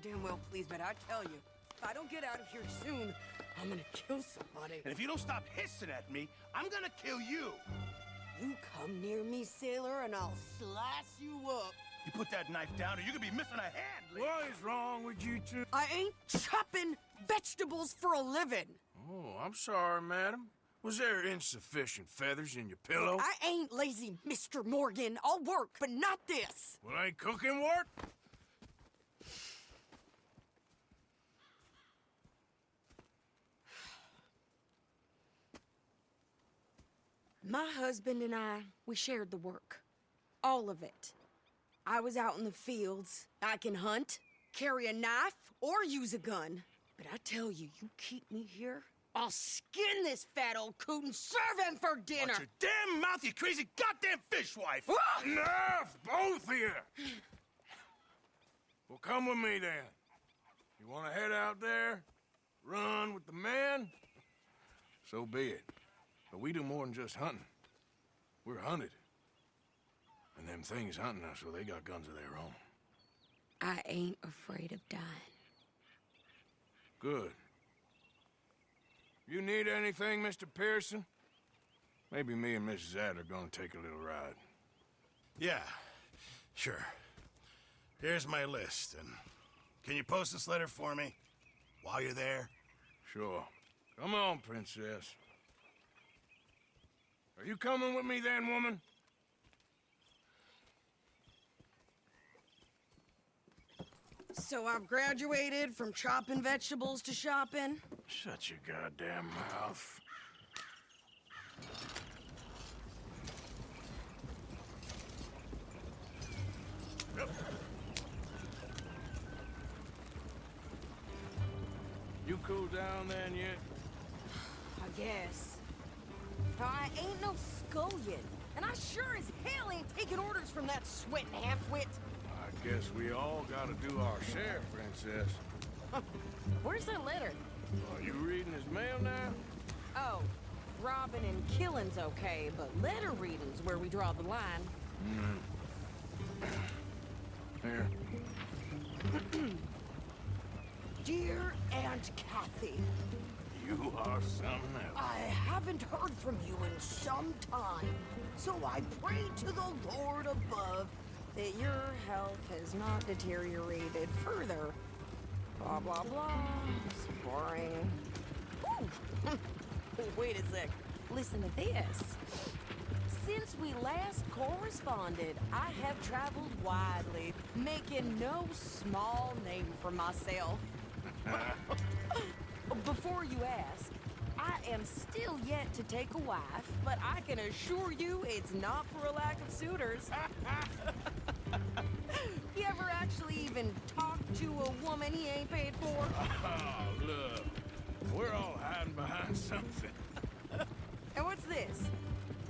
damn well please, but I tell you, if I don't get out of here soon, I'm gonna kill somebody. And if you don't stop hissing at me, I'm gonna kill you. You come near me, sailor, and I'll slice you up. You put that knife down or you're gonna be missing a hand, Lee. What is wrong with you two? I ain't chopping vegetables for a living. Oh, I'm sorry, madam. Was there insufficient feathers in your pillow? I ain't lazy, Mr. Morgan. I'll work, but not this. Well, ain't cooking work? My husband and I, we shared the work. All of it. I was out in the fields. I can hunt, carry a knife, or use a gun. But I tell you, you keep me here, I'll skin this fat old coot and serve him for dinner. Watch your damn mouth, you crazy goddamn fishwife! Enough, both of you! Well, come with me, then. You want to head out there, run with the men? So be it. But we do more than just hunting. We're hunted. And them things hunting us, well, they got guns of their own. I ain't afraid of dying. Good. You need anything, Mr. Pearson? Maybe me and Mrs. Adler are gonna take a little ride. Yeah, sure. Here's my list, and can you post this letter for me while you're there? Sure. Come on, princess. Are you coming with me then, woman? So I've graduated from chopping vegetables to shopping. Shut your goddamn mouth. You cool down then yet? I guess. Now, I ain't no scullion, and I sure as hell ain't taking orders from that sweating half-wit. I guess we all gotta do our share, princess. Where's that letter? Are you reading his mail now? Oh, robbing and killing's okay, but letter reading's where we draw the line. Here. Dear Aunt Kathy, You are something else. I haven't heard from you in some time, so I pray to the Lord above that your health has not deteriorated further. Blah, blah, blah. It's boring. Ooh. Wait a sec. Listen to this. Since we last corresponded, I have traveled widely, making no small name for myself. Before you ask, I am still yet to take a wife, but I can assure you it's not for a lack of suitors. You ever actually even talked to a woman he ain't paid for? Oh, look. We're all hiding behind something. And what's this?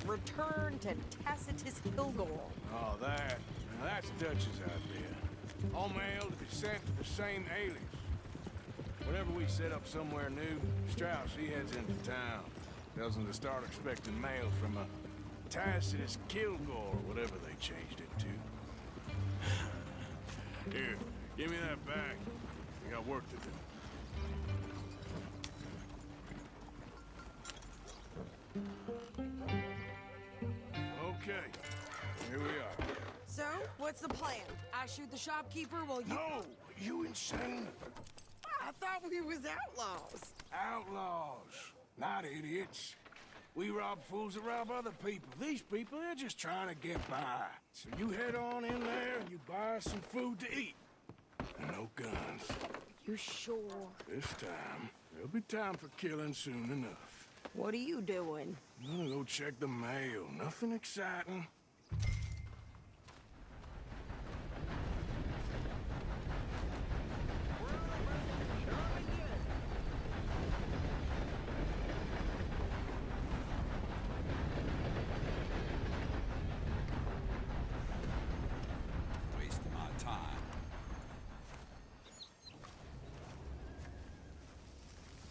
Return to Tacitus Kilgore. Oh, that. Now, that's Dutch's idea. All mail to be sent to the same alias. Whenever we set up somewhere new, Strauss, he heads into town. Tells them to start expecting mail from a Tacitus Kilgore, whatever they changed it to. Here, give me that back. We got work to do. Okay, here we are. So, what's the plan? I shoot the shopkeeper while you... No! You insane? I thought we was outlaws. Outlaws, not idiots. We rob fools that rob other people. These people, they're just trying to get by. So you head on in there and you buy us some food to eat. And no guns. You sure? This time, there'll be time for killing soon enough. What are you doing? I'm gonna go check the mail. Nothing exciting. Wasting my time.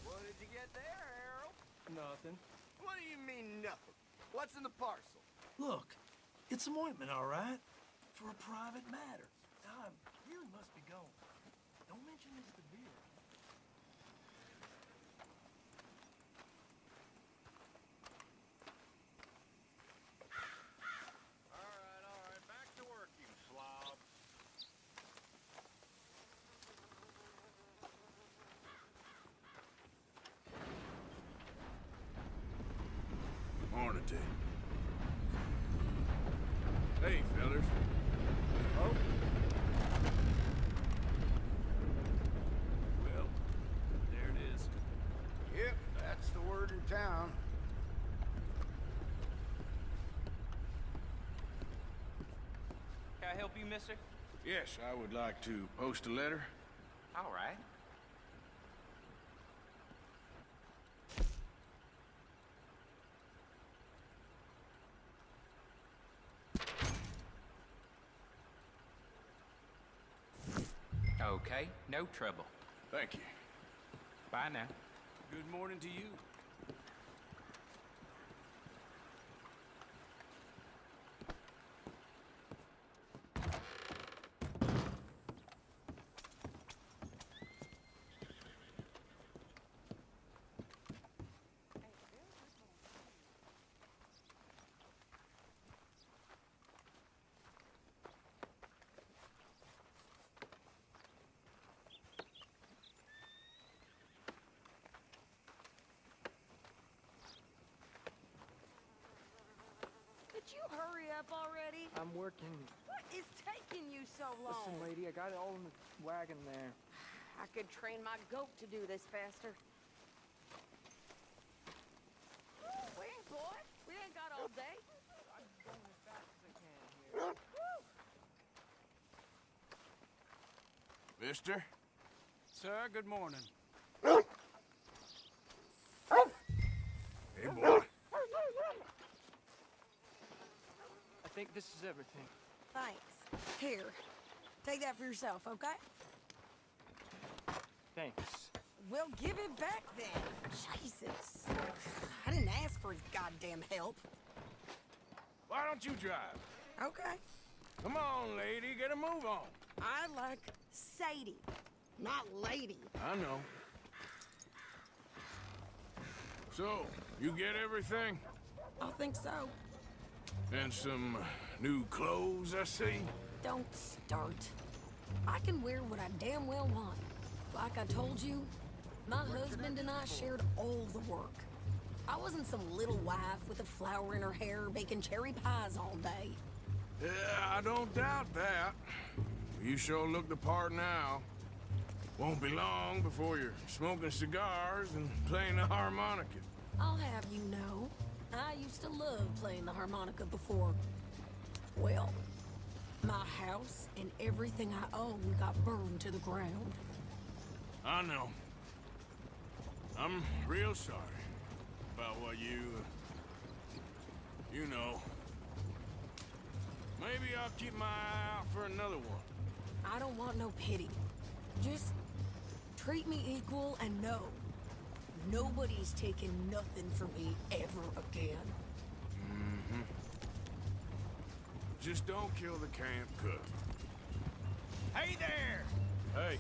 What did you get there, Harold? Nothing. What do you mean, nothing? What's in the parcel? Look, it's some ointment, all right? For a private matter. Now, I really must be going. Don't mention this to Vera. All right, back to work, you slob. Morning to you. Hey, fellas. Oh, Well, there it is. Yep, that's the word in town. Can I help you, mister? Yes, I would like to post a letter. All right. Okay, no trouble. Thank you. Bye now. Good morning to you. Could you hurry up already? I'm working. What is taking you so long? Listen, lady, I got it all in the wagon there. I could train my goat to do this faster. Wait, boy. We ain't got all day. I'm going as fast as I can here. Mister? Sir, good morning. Hey, boy. I think this is everything. Thanks. Here. Take that for yourself, okay? Thanks. We'll give it back then. Jesus. I didn't ask for his goddamn help. Why don't you drive? Okay. Come on, lady, get a move on. I like Sadie, not lady. I know. So, you get everything? I think so. And some new clothes, I see? Don't start. I can wear what I damn well want. Like I told you, my husband and I shared all the work. I wasn't some little wife with a flower in her hair baking cherry pies all day. Yeah, I don't doubt that. You sure look the part now. Won't be long before you're smoking cigars and playing the harmonica. I'll have you know, I used to love playing the harmonica before. Well, my house and everything I own got burned to the ground. I know. I'm real sorry about what you know. Maybe I'll keep my eye out for another one. I don't want no pity. Just treat me equal and know nobody's taking nothing from me ever again. Just don't kill the camp cook. Hey there! Hey,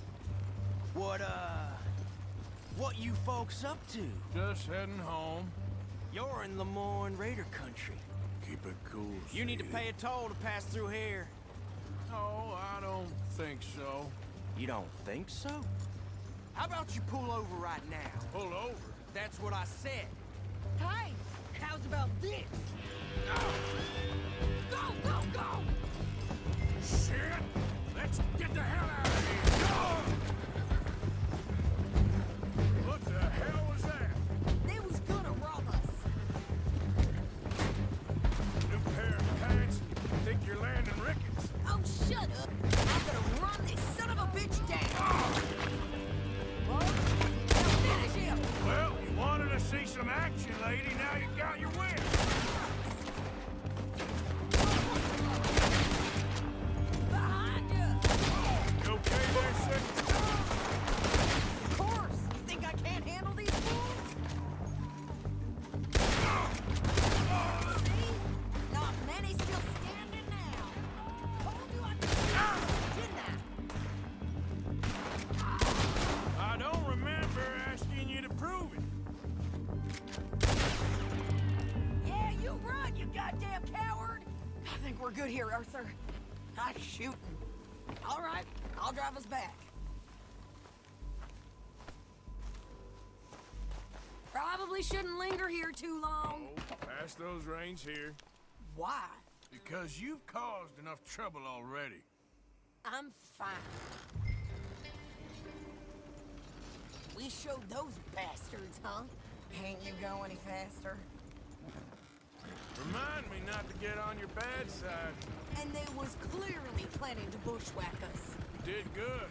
What you folks up to? just heading home. You're in Lemoyne Raider country. Keep it cool, You need to Sadie. pay a toll to pass through here. No, I don't think so. You don't think so? How about you pull over right now? Pull over. That's what I said. Hey, how's about this? Go, go, go! Shit! Let's get the hell out of here! What the hell was that? They was gonna rob us. New pair of pants? Think you're landing Ricketts? Oh, shut up. I'm gonna run this son of a bitch down. Well, finish him. Well, you wanted to see some action, lady. Now you got your wish. good here, Arthur. Nice shooting. All right, I'll drive us back. Probably shouldn't linger here too long. Oh, pass those reins here. Why? Because you've caused enough trouble already. I'm fine. We showed those bastards, huh? Can't you go any faster? Remind me not to get on your bad side. And they was clearly planning to bushwhack us. You did good.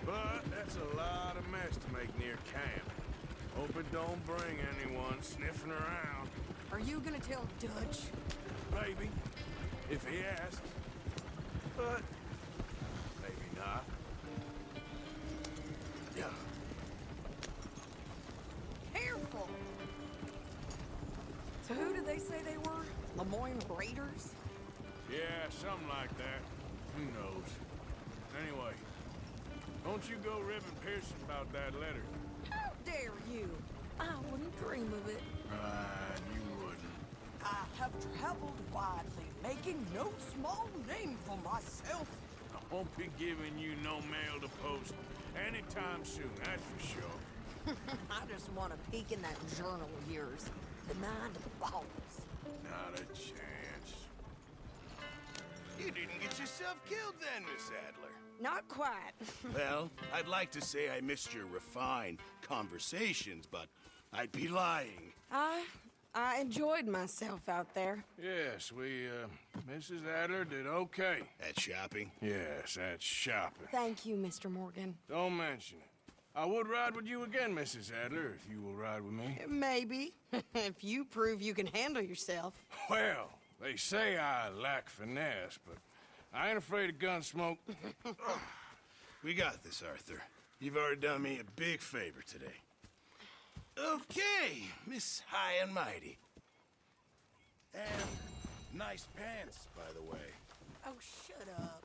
But that's a lot of mess to make near camp. Hope it don't bring anyone sniffing around. Are you gonna tell Dutch? Maybe, if he asks. But maybe not. Yeah. Careful! So who did they say they were? Lemoyne Raiders? Yeah, something like that. Who knows? Anyway, don't you go ribbing Pearson about that letter. How dare you? I wouldn't dream of it. Right, you wouldn't. I have traveled widely, making no small name for myself. I won't be giving you no mail to post anytime soon, that's for sure. I just want to peek in that journal of yours. The 9 balls. Not a chance. You didn't get yourself killed then, Miss Adler. Not quite. Well, I'd like to say I missed your refined conversations, but I'd be lying. I enjoyed myself out there. Yes, Mrs. Adler did okay. At shopping? Yes, that's shopping. Thank you, Mr. Morgan. Don't mention it. I would ride with you again, Mrs. Adler, if you will ride with me. Maybe. If you prove you can handle yourself. Well, they say I lack finesse, but I ain't afraid of gun smoke. We got this, Arthur. You've already done me a big favor today. Okay, Miss High and Mighty. And nice pants, by the way. Oh, shut up.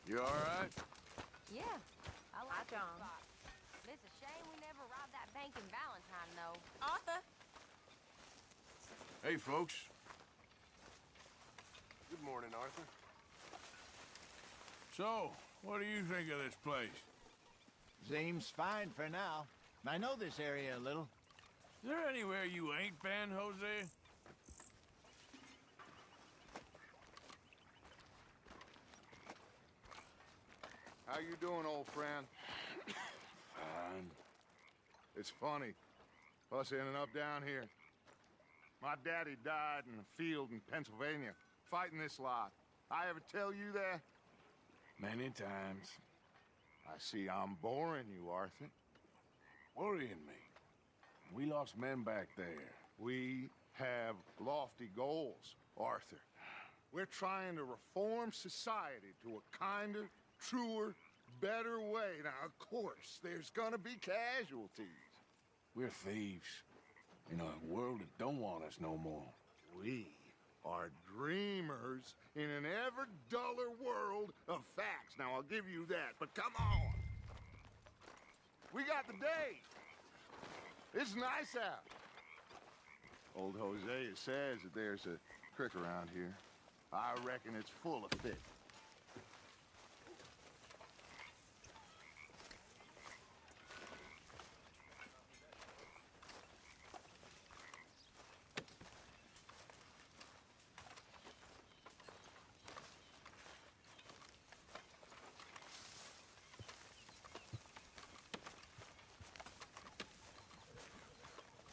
You all right? Yeah, I like John. It's a shame we never robbed that bank in Valentine, though. Arthur? Hey, folks. Good morning, Arthur. So, what do you think of this place? Seems fine for now. I know this area a little. Is there anywhere you ain't been, Jose? How you doing, old friend? Fine. It's funny, us ending up down here. My daddy died in a field in Pennsylvania, fighting this lot. I ever tell you that? Many times. I see I'm boring you, Arthur. Worrying me. We lost men back there. We have lofty goals, Arthur. We're trying to reform society to a kinder, truer, better way. Now, of course, there's gonna be casualties. We're thieves. In a world that don't want us no more. We are dreamers in an ever duller world of facts. Now, I'll give you that, but come on. We got the day. It's nice out. Old Hosea says that there's a creek around here. I reckon it's full of fish.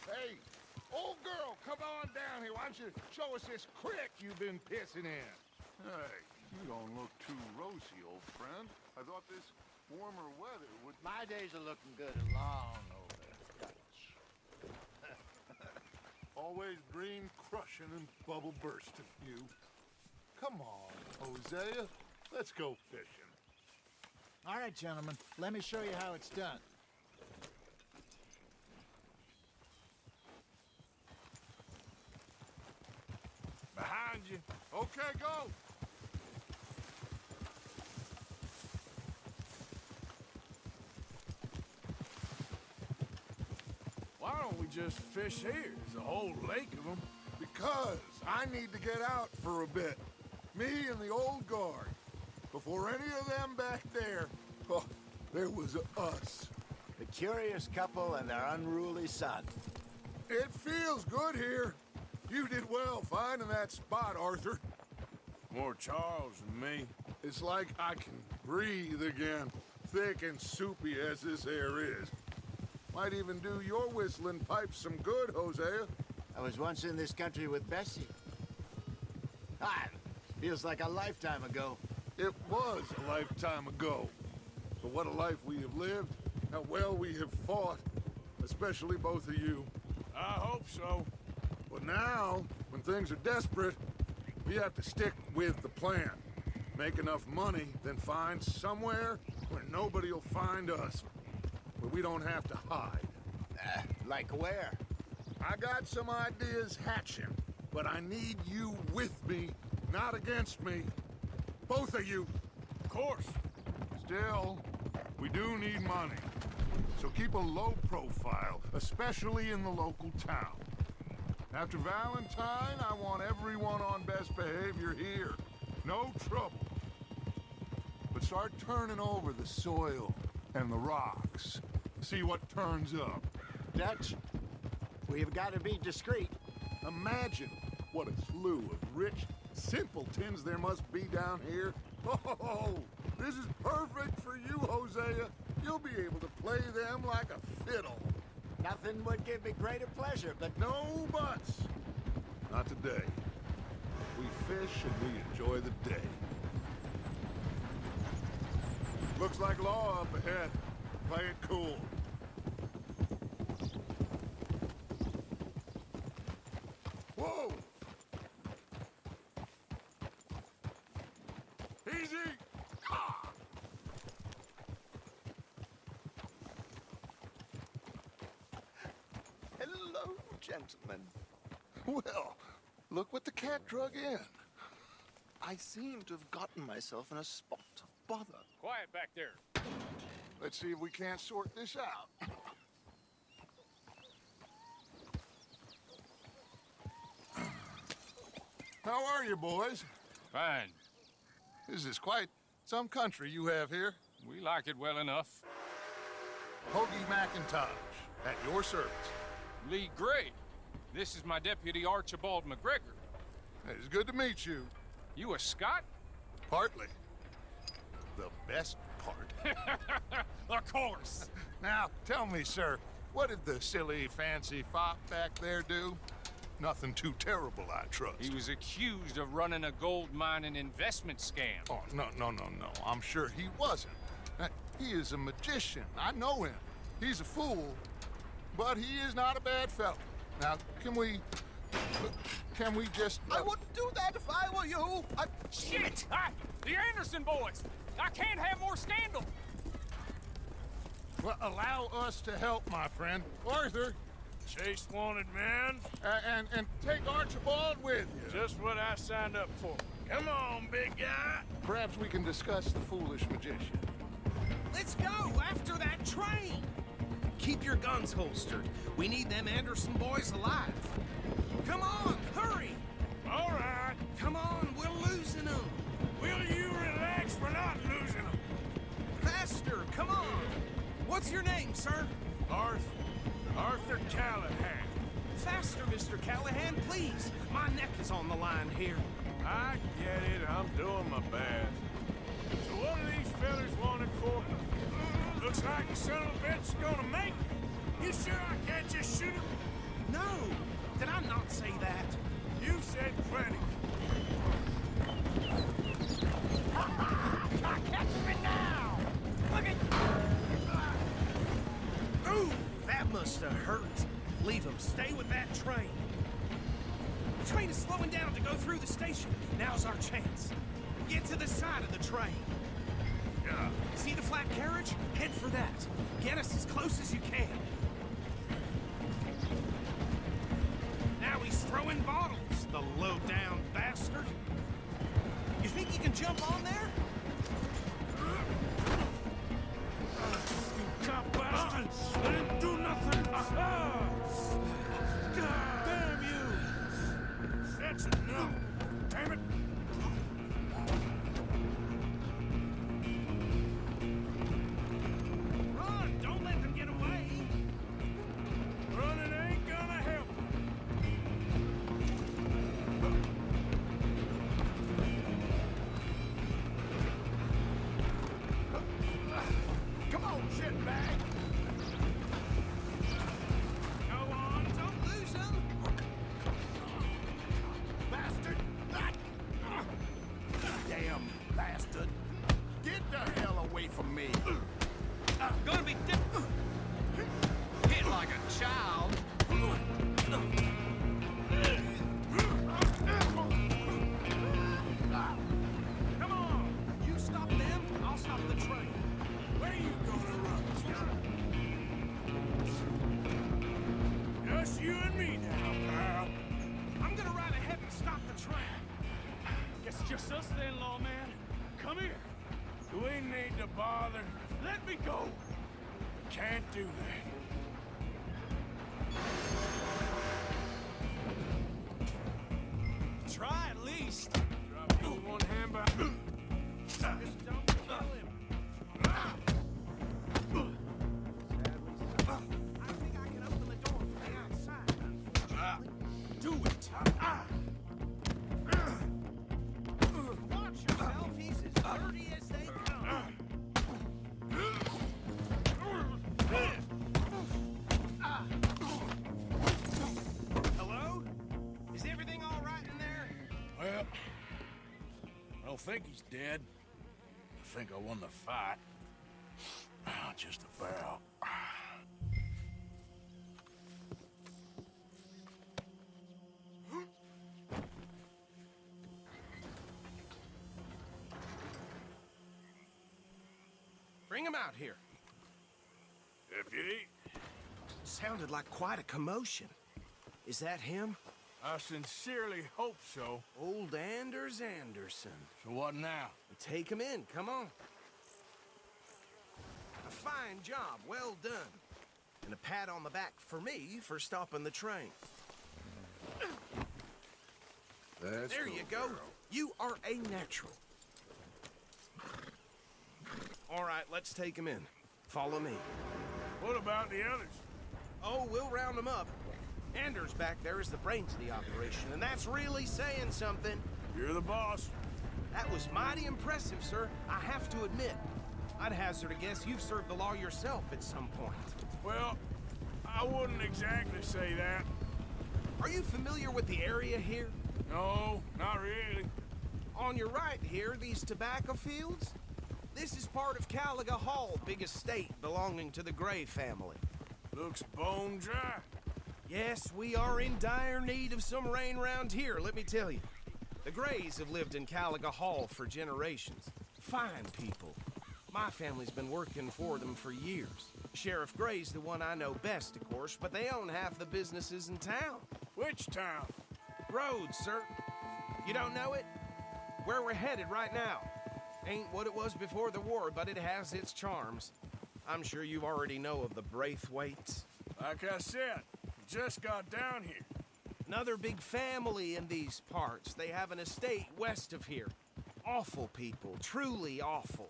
Hey, old girl, come on down here. Why don't you show us this creek you've been pissing in? Hey, you don't look too rosy, old friend. I thought this warmer weather would... My days are looking good along over Dutch. Always green crushing and bubble bursting, you. Come on, Hosea. Let's go fishing. All right, gentlemen. Let me show you how it's done. Behind you. Okay, go. don't we just fish here? There's a whole lake of them. Because I need to get out for a bit. Me and the old guard. Before any of them back there, oh, there was us. The curious couple and their unruly son. It feels good here. You did well finding that spot, Arthur. More Charles than me. It's like I can breathe again, thick and soupy as this air is. Might even do your whistling pipes some good, Hosea. I was once in this country with Bessie. Ah, feels like a lifetime ago. It was a lifetime ago. But what a life we have lived, how well we have fought, especially both of you. I hope so. But now, when things are desperate, we have to stick with the plan. Make enough money, then find somewhere where nobody will find us. Where we don't have to hide. Like where? I got some ideas hatching, but I need you with me, not against me. Both of you. Of course. Still, we do need money. So keep a low profile, especially in the local town. After Valentine, I want everyone on best behavior here. No trouble. But start turning over the soil and the rocks. See what turns up. Dutch, we've got to be discreet. Imagine what a slew of rich simpletons there must be down here. Oh, this is perfect for you, Hosea. You'll be able to play them like a fiddle. Nothing would give me greater pleasure, but No buts. Not today. We fish and we enjoy the day. Looks like law up ahead. Play it cool. Whoa! Easy! Ah! hello, gentlemen. Well, look what the cat drug in. I seem to have gotten myself in a spot of bother. Quiet back there. Let's see if we can't sort this out. How are you, boys? Fine. This is quite some country you have here. We like it well enough. Hoagie McIntosh, at your service. Lee Gray. This is my deputy Archibald McGregor. It's good to meet you. You a Scot? Partly. The best part. Of course. Now, tell me, sir, what did the silly, fancy fop back there do? Nothing too terrible, I trust. He was accused of running a gold mining investment scam. Oh, no. I'm sure he wasn't. He is a magician. I know him. He's a fool, but he is not a bad fellow. Now, can we just... I wouldn't do that if I were you. Shit! The Anderson boys! I can't have more scandal! Well, allow us to help, my friend. Arthur, Chase wanted man. and take Archibald with you. Just what I signed up for. Come on, big guy. Perhaps we can discuss the foolish magician. Let's go after that train! Keep your guns holstered. We need them Anderson boys alive. Come on, hurry! All right. Come on, we're losing them. Will you relax? We're not losing them. Faster, come on! What's your name, sir? Arthur Callahan. Faster, Mr. Callahan, please. My neck is on the line here. I get it. I'm doing my best. So what are these fellas wanted for? Looks like the son of a bitch is gonna make it. You sure I can't just shoot him? No, did I not say that? You said plenty. Catch me now! Look at... Ooh, that must have hurt. Leave him. Stay with that train. The train is slowing down to go through the station. Now's our chance. Get to the side of the train. Yeah. See the flat carriage? Head for that. Get us as close as you can. Now he's throwing bottles, the low-down bastard. You think you can jump on there? You cop bastards! I didn't do nothing! stop the train. Guess it's just us then, lawman. Come here. Do we need to bother? Let me go. Can't do that. Try at least. Drop you one hand by... Just don't kill him. I think I can open the door from the outside, unfortunately. Do it. Watch yourself, he's as dirty as they come. Hello? Is everything all right in there? Well, I don't think he's dead. I think I won the fight. Just about. Bring him out here. Deputy, Sounded like quite a commotion. Is that him? I sincerely hope so. Old Anders Anderson. So what now? Take him in, come on. A fine job, well done. And a pat on the back for me for stopping the train. That's There cool, you go. girl. You are a natural. All right, let's take him in. Follow me. What about the others? Oh, we'll round them up. Anders back there is the brains of the operation, and that's really saying something. You're the boss. That was mighty impressive, sir. I have to admit. I'd hazard a guess you've served the law yourself at some point. Well, I wouldn't exactly say that. Are you familiar with the area here? No, not really. On your right here, these tobacco fields? This is part of Caliga Hall, big estate belonging to the Gray family. Looks bone dry. Yes, we are in dire need of some rain round here, let me tell you. The Grays have lived in Caliga Hall for generations. Fine people. My family's been working for them for years. Sheriff Gray's the one I know best, of course, but they own half the businesses in town. Which town? Rhodes, sir. You don't know it? Where we're headed right now. Ain't what it was before the war, but it has its charms. I'm sure you already know of the Braithwaites. Like I said, just got down here. Another big family in these parts. They have an estate west of here. Awful people, truly awful.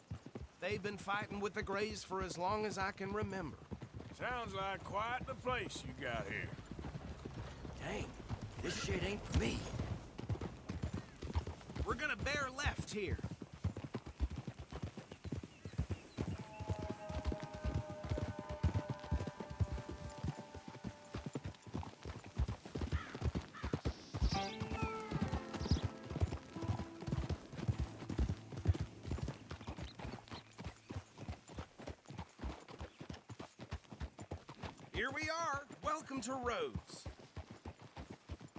They've been fighting with the Grays for as long as I can remember. Sounds like quite the place you got here. Dang, this shit ain't for me. We're gonna bear left here. Here we are. Welcome to Rhodes.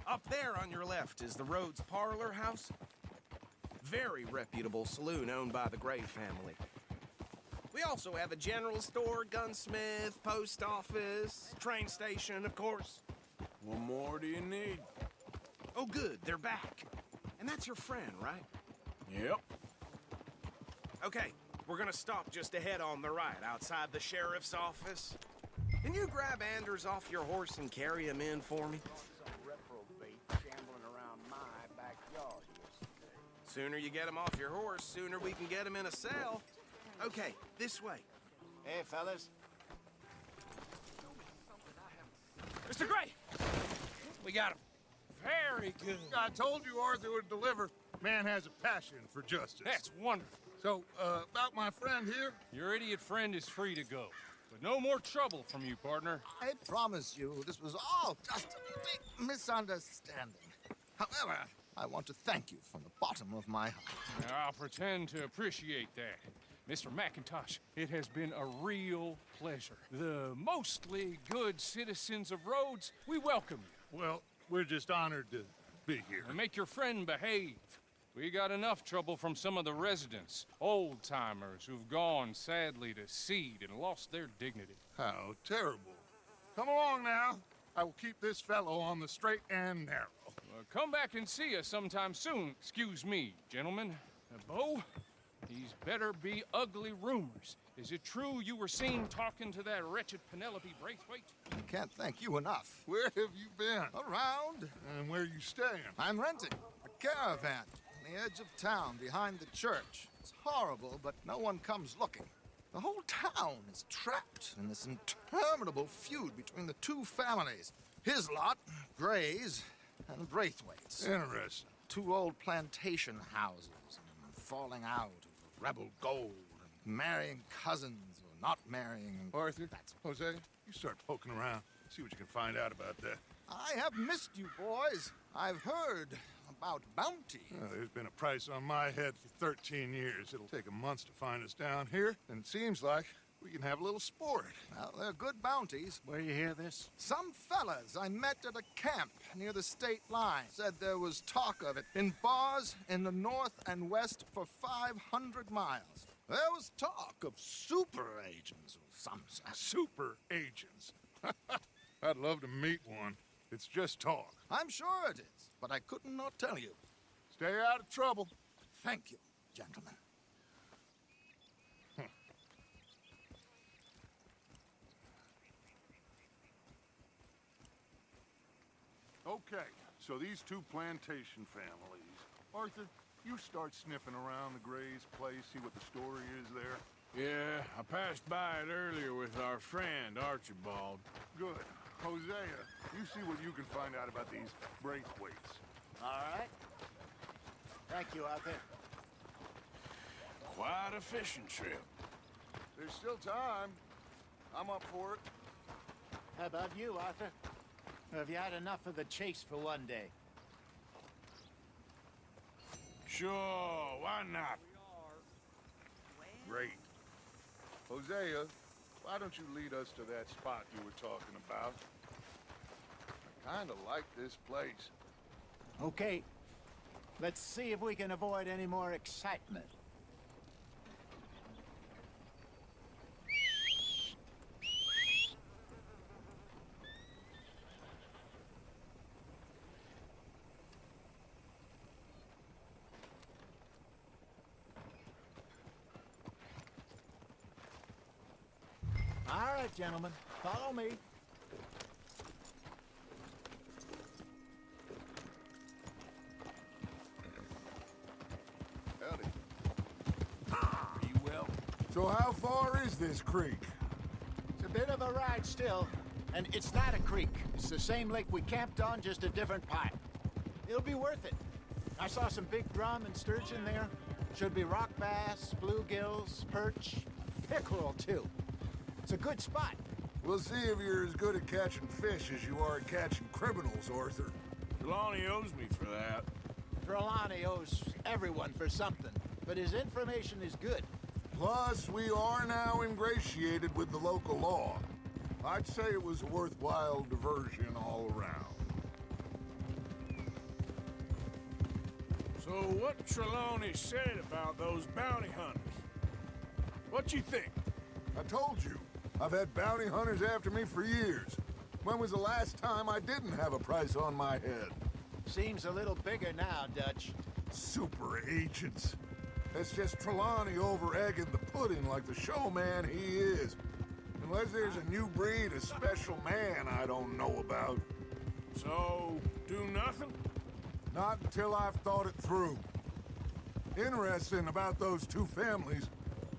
Up there on your left is the Rhodes Parlor House. Very reputable saloon owned by the Gray family. We also have a general store, gunsmith, post office, train station, of course. What more do you need? Oh, good, they're back. And that's your friend, right? Yep. Okay, we're gonna stop just ahead on the right, outside the sheriff's office. Can you grab Anders off your horse and carry him in for me? Some reprobate shambling around my backyard yesterday. Sooner you get him off your horse, sooner we can get him in a cell. Okay, this way. Hey, fellas. Mr. Gray! We got him. Very good. I told you Arthur would deliver. Man has a passion for justice. That's wonderful. So, about my friend here? Your idiot friend is free to go. But no more trouble from you, partner. I promise you, this was all just a big misunderstanding. However, I want to thank you from the bottom of my heart. Now, I'll pretend to appreciate that. Mr. McIntosh, it has been a real pleasure. The mostly good citizens of Rhodes, we welcome you. Well, we're just honored to be here. And make your friend behave. We got enough trouble from some of the residents, old-timers who've gone, sadly, to seed and lost their dignity. How terrible. Come along now. I will keep this fellow on the straight and narrow. Come back and see us sometime soon. Excuse me, gentlemen. Bo, these better be ugly rumors. Is it true you were seen talking to that wretched Penelope Braithwaite? I can't thank you enough. Where have you been? Around. And where are you staying? I'm renting a caravan on the edge of town behind the church. It's horrible, but no one comes looking. The whole town is trapped in this interminable feud between the two families. His lot, Gray's, and Braithwaite's. Interesting. Two old plantation houses, and falling out of rebel gold, and marrying cousins or not marrying. Arthur, Jose, you start poking around. See what you can find out about that. I have missed you, boys. I've heard about bounty. There's been a price on my head for 13 years. It'll take a month to find us down here, and it seems like we can have a little sport. Well, they're good bounties. Where you hear this? Some fellas I met at a camp near the state line said there was talk of it in bars in the north and west for 500 miles. There was talk of super agents or some such. Super agents. I'd love to meet one. It's just talk. I'm sure it is, but I could not tell you. Stay out of trouble. Thank you, gentlemen. Okay, so these two plantation families. Arthur, you start sniffing around the Gray's place, see what the story is there. Yeah, I passed by it earlier with our friend, Archibald. Good. Hosea, you see what you can find out about these Braithwaites. All right. Thank you, Arthur. Quite a fishing trip. There's still time. I'm up for it. How about you, Arthur? Or have you had enough of the chase for one day? Sure, why not? Great. Hosea, why don't you lead us to that spot you were talking about? I kind of like this place. Okay. Let's see if we can avoid any more excitement. All right, gentlemen, follow me. Howdy. Be well. So how far is this creek? It's a bit of a ride still, and it's not a creek. It's the same lake we camped on, just a different part. It'll be worth it. I saw some big drum and sturgeon there. Should be rock bass, bluegills, perch, pickerel too. It's a good spot. We'll see if you're as good at catching fish as you are at catching criminals, Arthur. Trelawney owes me for that. Trelawney owes everyone for something, but his information is good. Plus, we are now ingratiated with the local law. I'd say it was a worthwhile diversion all around. So what Trelawney said about those bounty hunters? What you think? I told you, I've had bounty hunters after me for years. When was the last time I didn't have a price on my head? Seems a little bigger now, Dutch. Super agents. That's just Trelawney over-egging the pudding like the showman he is. Unless there's a new breed of special man I don't know about. So, do nothing? Not until I've thought it through. Interesting about those two families.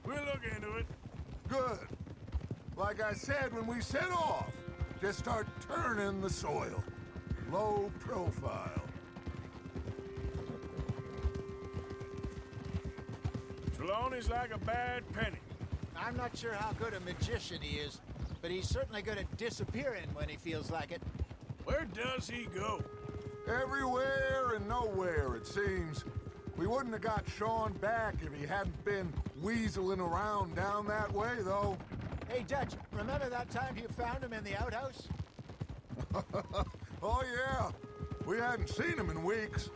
We'll look into it. Good. Like I said when we set off, just start turning the soil. Low profile. Trelawney's like a bad penny. I'm not sure how good a magician he is, but he's certainly good at disappearing when he feels like it. Where does he go? Everywhere and nowhere, it seems. We wouldn't have got Sean back if he hadn't been weaseling around down that way, though. Hey, Dutch, remember that time you found him in the outhouse? Oh, yeah. We hadn't seen him in weeks.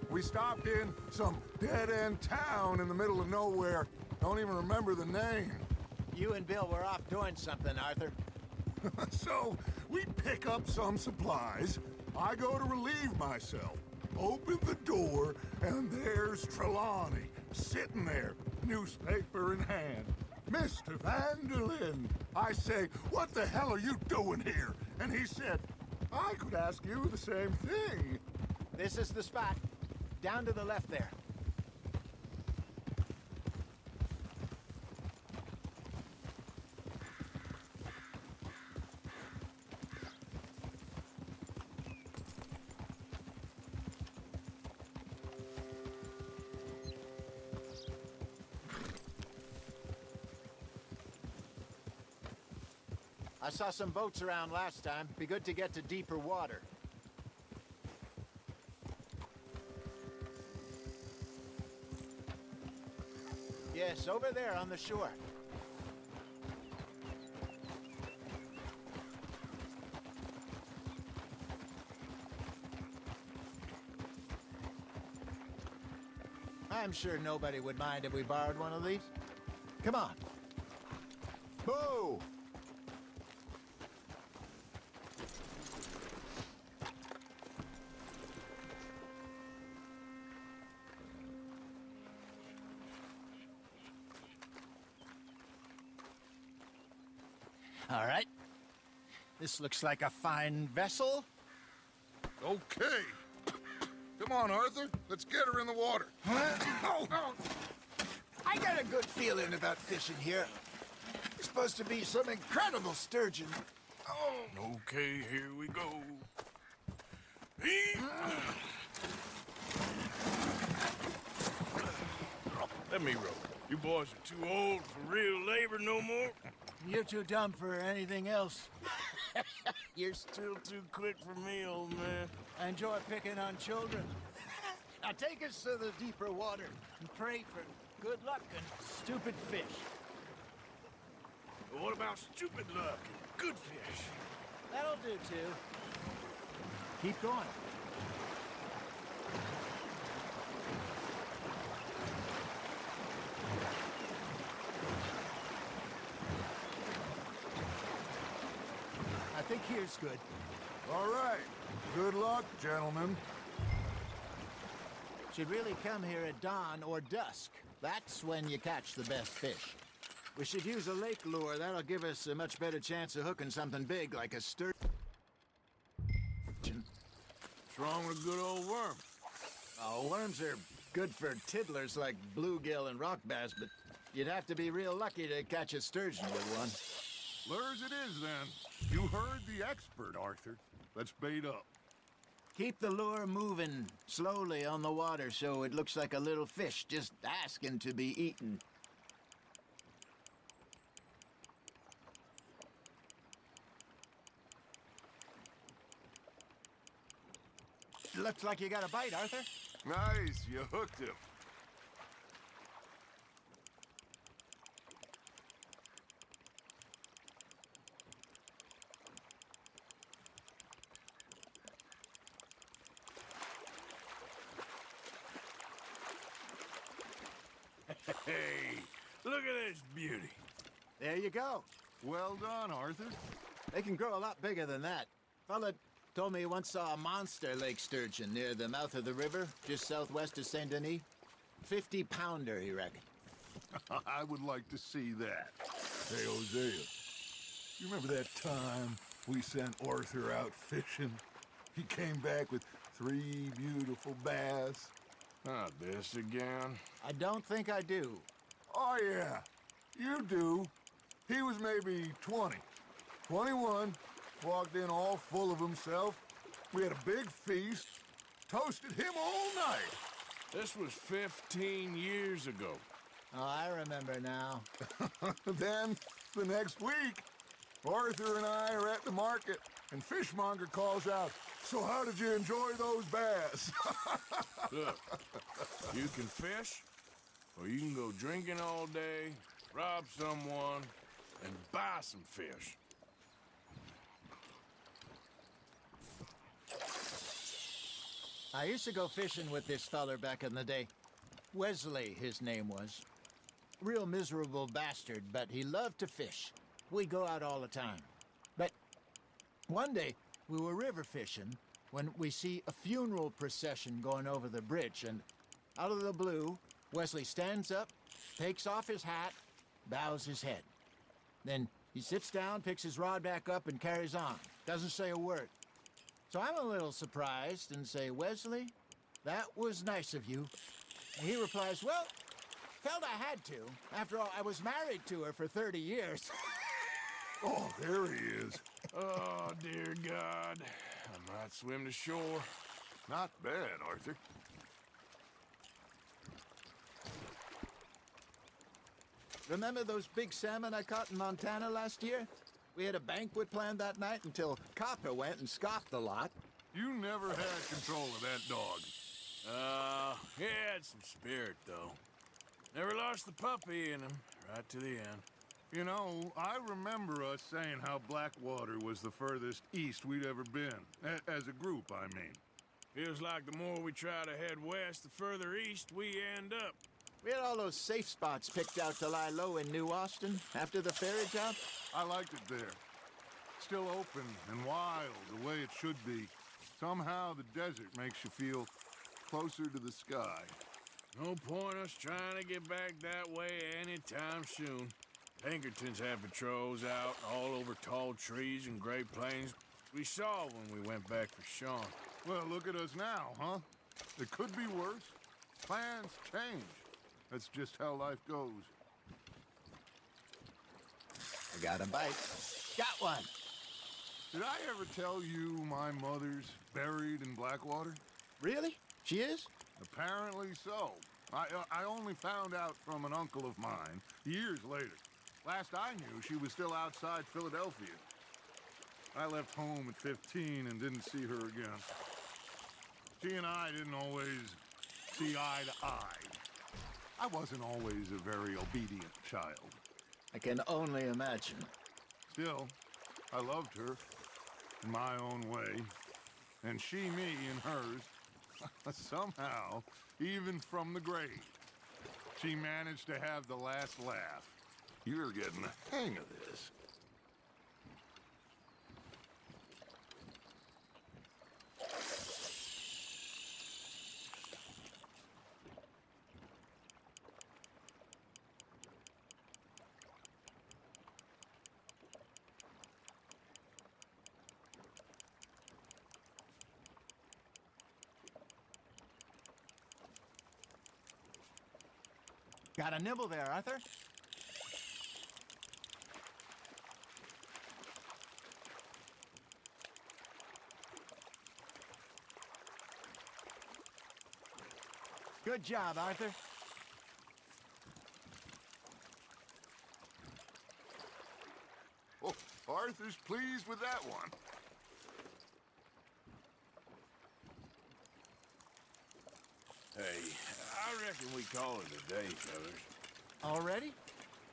We stopped in some dead-end town in the middle of nowhere. Don't even remember the name. You and Bill were off doing something, Arthur. So, we pick up some supplies, I go to relieve myself, open the door, and there's Trelawney, sitting there, newspaper in hand. Mr. Van der Linde. I say, what the hell are you doing here? And he said, I could ask you the same thing. This is the spot. Down to the left there. I saw some boats around last time. Be good to get to deeper water. Yes, over there on the shore. I'm sure nobody would mind if we borrowed one of these. Come on. Boo! All right. This looks like a fine vessel. Okay. Come on, Arthur. Let's get her in the water. I got a good feeling about fishing here. There's supposed to be some incredible sturgeon. Okay, here we go. Let me row. You boys are too old for real labor no more. You're too dumb for anything else. You're still too quick for me, old man. I enjoy picking on children. Now take us to the deeper water and pray for good luck and stupid fish. But what about stupid luck and good fish? That'll do, too. Keep going. I think here's good. All right. Good luck, gentlemen. Should really come here at dawn or dusk. That's when you catch the best fish. We should use a lake lure. That'll give us a much better chance of hooking something big like a sturgeon. What's wrong with a good old worm? Oh, worms are good for tiddlers like bluegill and rock bass, but you'd have to be real lucky to catch a sturgeon with one. Lures it is, then. You heard the expert, Arthur. Let's bait up. Keep the lure moving slowly on the water so it looks like a little fish just asking to be eaten. Looks like you got a bite, Arthur. Nice, you hooked him. Hey, look at this beauty. There you go. Well done, Arthur. They can grow a lot bigger than that. Fella told me he once saw a monster lake sturgeon near the mouth of the river, just southwest of Saint Denis. 50-pounder, he reckoned. I would like to see that. Hey, Hosea, you remember that time we sent Arthur out fishing? He came back with 3 beautiful bass. Not this again. I don't think I do. Oh, yeah, you do. He was maybe 20, 21, walked in all full of himself. We had a big feast, toasted him all night. This was 15 years ago. Oh, I remember now. Then, the next week, Arthur and I are at the market, and Fishmonger calls out, "So how did you enjoy those bass?" Look, you can fish, or you can go drinking all day, rob someone, and buy some fish. I used to go fishing with this feller back in the day. Wesley, his name was. Real miserable bastard, but he loved to fish. We'd go out all the time. But one day, we were river fishing, when we see a funeral procession going over the bridge, and out of the blue, Wesley stands up, takes off his hat, bows his head. Then he sits down, picks his rod back up, and carries on. Doesn't say a word. So I'm a little surprised and say, Wesley, that was nice of you. And he replies, well, felt I had to. After all, I was married to her for 30 years. Oh, there he is. Oh, dear God. I might swim to shore. Not bad, Arthur. Remember those big salmon I caught in Montana last year? We had a banquet planned that night until Copper went and scoffed the lot. You never had control of that dog. He had some spirit, though. Never lost the puppy in him, right to the end. You know, I remember us saying how Blackwater was the furthest east we'd ever been. As a group, I mean. Feels like the more we try to head west, the further east we end up. We had all those safe spots picked out to lie low in New Austin after the ferry job. I liked it there. Still open and wild, the way it should be. Somehow the desert makes you feel closer to the sky. No point us trying to get back that way anytime soon. Pinkertons had patrols out all over tall trees and Great Plains. We saw when we went back for Sean. Well, look at us now, huh? It could be worse. Plans change. That's just how life goes. I got a bite. Got one. Did I ever tell you my mother's buried in Blackwater? Really? She is? Apparently so. I only found out from an uncle of mine years later. Last I knew, she was still outside Philadelphia. I left home at 15 and didn't see her again. She and I didn't always see eye to eye. I wasn't always a very obedient child. I can only imagine. Still, I loved her in my own way, and she me in hers. Somehow, even from the grave, she managed to have the last laugh. You're getting the hang of this. Got a nibble there, Arthur? Good job, Arthur. Oh, Arthur's pleased with that one. Hey, I reckon we call it a day, fellas. Already?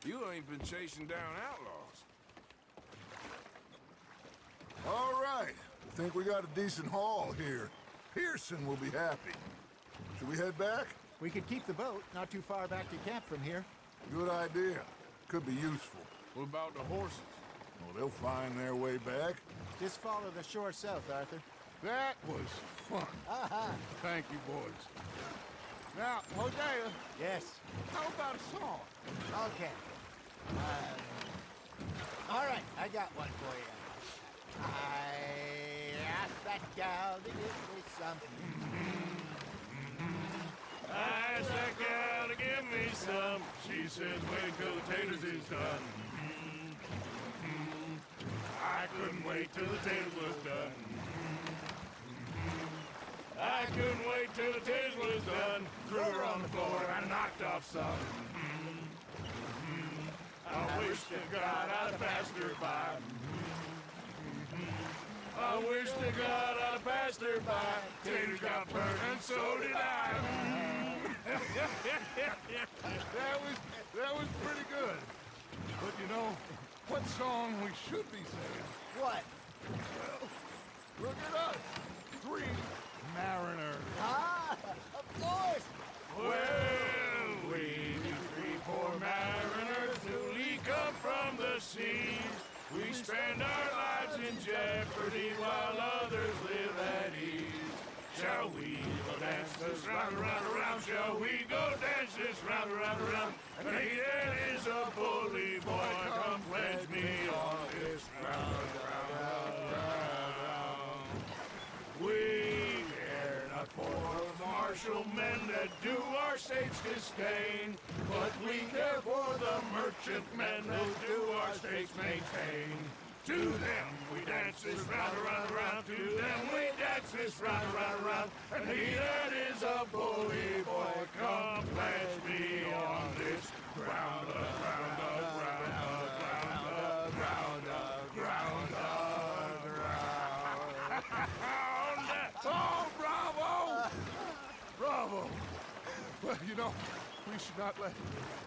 You ain't been chasing down outlaws. All right. I think we got a decent haul here. Pearson will be happy. Should we head back? We could keep the boat not too far back to camp from here. Good idea. Could be useful. What about the horses? Well, they'll find their way back. Just follow the shore south, Arthur. That was fun. Aha! Thank you, boys. Now, Hosea. Yes. How about a song? Okay. All right, I got one for you. I asked that gal to give me something. I asked that gal to give me some. She says, wait till the taters is done. I couldn't wait till the taters was done. I couldn't wait till the taters was done. Threw her on the floor and I knocked off some. I wish to God I'd have passed her by. I wish to God I'd have passed her by. Taters got burned and so did I. That was pretty good. But you know, what song we should be singing? What? Well, look at us. 3 mariners. Ah, of course. Well, we 3 poor mariners newly come from the seas. We spend our lives in jeopardy while others live at ease. Shall we go dance this round, around, around? Shall we go dance this round, around, around? And Hayden is a bully boy. Come pledge me on this round, round, round, round. We care not for martial men that do our state's disdain, but we care for the merchant men who do our state's maintain. To them we dance this round, around, around. To them we dance this round, around, around. And he that is a bully boy, come pledge me on this ground, ground, ground, ground, ground, ground. Oh, bravo! Bravo! Well, you know, we should not let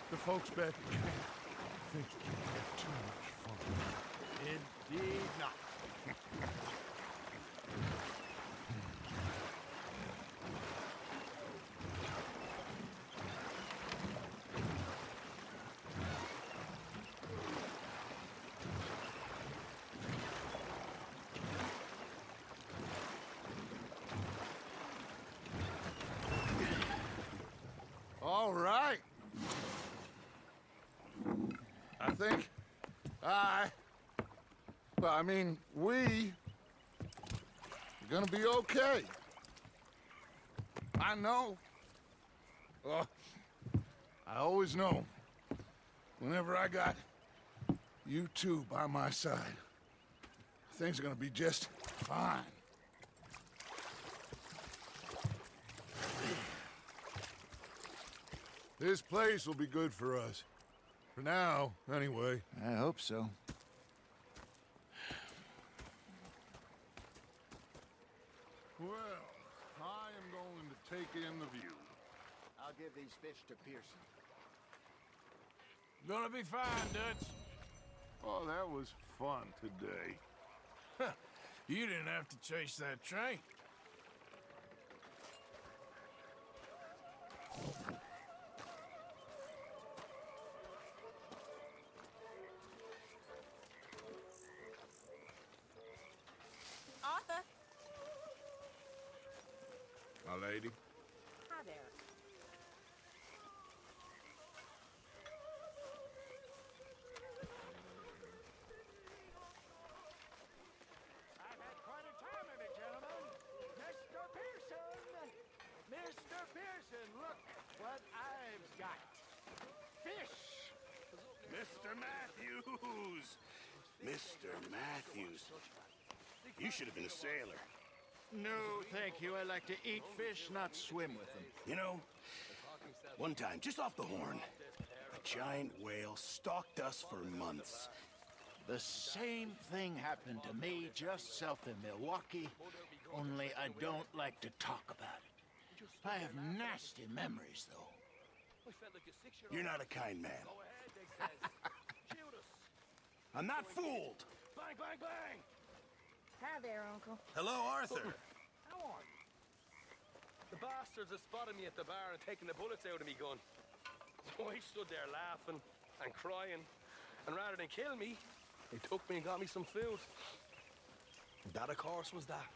the folks back at camp think we have too much fun. Indeed not. All right. I think we are gonna be okay. I know. I always know. Whenever I got you two by my side, things are gonna be just fine. This place will be good for us. For now, anyway. I hope so. Well, I am going to take in the view. I'll give these fish to Pearson. Gonna be fine, Dutch. Oh, that was fun today. You didn't have to chase that train. Arthur. My lady. Hi there. I've had quite a time of it, gentlemen. Mr. Pearson! Mr. Pearson, look what I've got. Fish! Mr. Matthews! Mr. Matthews. You should have been a sailor. No, thank you. I like to eat fish, not swim with them. You know, one time, just off the Horn, a giant whale stalked us for months. The same thing happened to me just south of Milwaukee, only I don't like to talk about it. I have nasty memories, though. You're not a kind man. I'm not fooled. Bang, bang, bang! Hi there, Uncle. Hello, Arthur. How are you? The bastards have spotted me at the bar and taken the bullets out of me gun. So I stood there laughing and crying, and rather than kill me, they took me and got me some food. That, of course, was that.